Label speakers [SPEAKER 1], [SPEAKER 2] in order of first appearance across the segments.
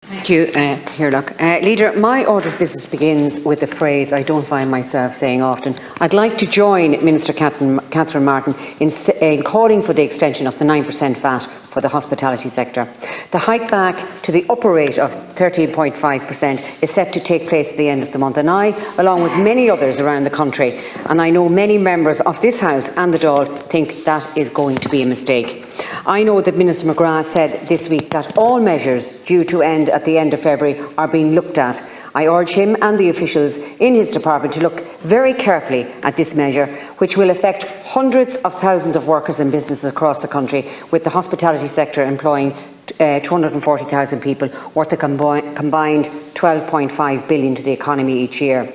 [SPEAKER 1] Thank you, Cearlach. Leader, my order of business begins with a phrase I don't find myself saying often. I'd like to join Minister Catherine Martin in calling for the extension of the 9% VAT for the hospitality sector. The hike back to the upper rate of 13.5% is set to take place at the end of the month, and I, along with many others around the country, and I know many members of this House and the Dáil, think that is going to be a mistake. I know that Minister McGrath said this week that all measures due to end at the end of February are being looked at. I urge him and the officials in his department to look very carefully at this measure, which will affect hundreds of thousands of workers and businesses across the country, with the hospitality sector employing 240,000 people, worth a combined 12.5 billion to the economy each year.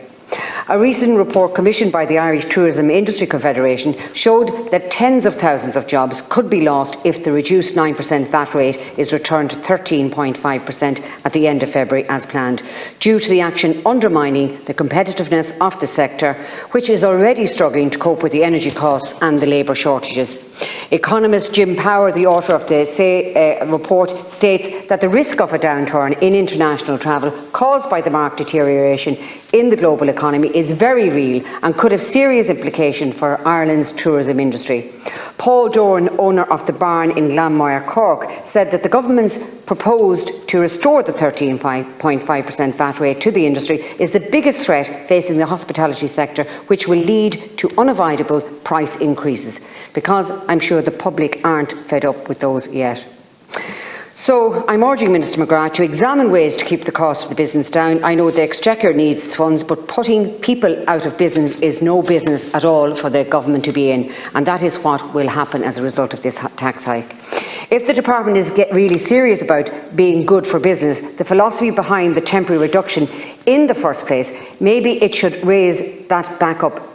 [SPEAKER 1] A recent report commissioned by the Irish Tourism Industry Confederation showed that tens of thousands of jobs could be lost if the reduced 9% VAT rate is returned to 13.5% at the end of February as planned, due to the action undermining the competitiveness of the sector, which is already struggling to cope with the energy costs and the labour shortages. Economist Jim Power, the author of the report, states that the risk of a downturn in international travel caused by the marked deterioration in the global economy is very real and could have serious implications for Ireland's tourism industry. Paul Doran, owner of the Barn in Glanmire, Cork, said that the government's proposed to restore the 13.5% VAT rate to the industry is the biggest threat facing the hospitality sector, which will lead to unavoidable price increases, because I'm sure the public aren't fed up with those yet. So I'm urging Minister McGrath to examine ways to keep the cost of the business down. I know the Exchequer needs funds, but putting people out of business is no business at all for the government to be in, and that is what will happen as a result of this tax hike. If the department is really serious about being good for business, the philosophy behind the temporary reduction in the first place, maybe it should raise that back up.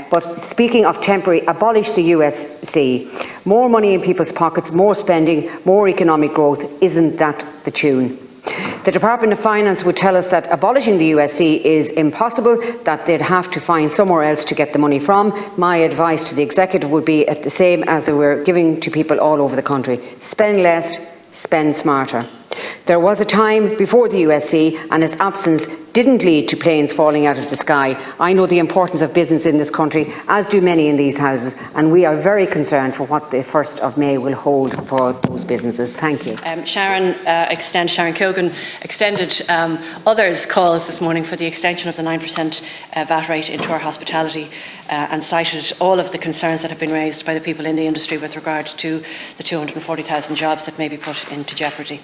[SPEAKER 1] But speaking of temporary, abolish the USC. More money in people's pockets, more spending, more economic growth. Isn't that the tune? The Department of Finance would tell us that abolishing the USC is impossible, that they'd have to find somewhere else to get the money from. My advice to the Executive would be the same as they were giving to people all over the country. Spend less, spend smarter. There was a time before the USC, and its absence didn't lead to planes falling out of the sky. I know the importance of business in this country, as do many in these houses, and we are very concerned for what the 1st of May will hold for those businesses. Thank you.
[SPEAKER 2] Sharon Keogan extended others' calls this morning for the extension of the 9% VAT rate into our hospitality and cited all of the concerns that have been raised by the people in the industry with regard to the 240,000 jobs that may be put into jeopardy.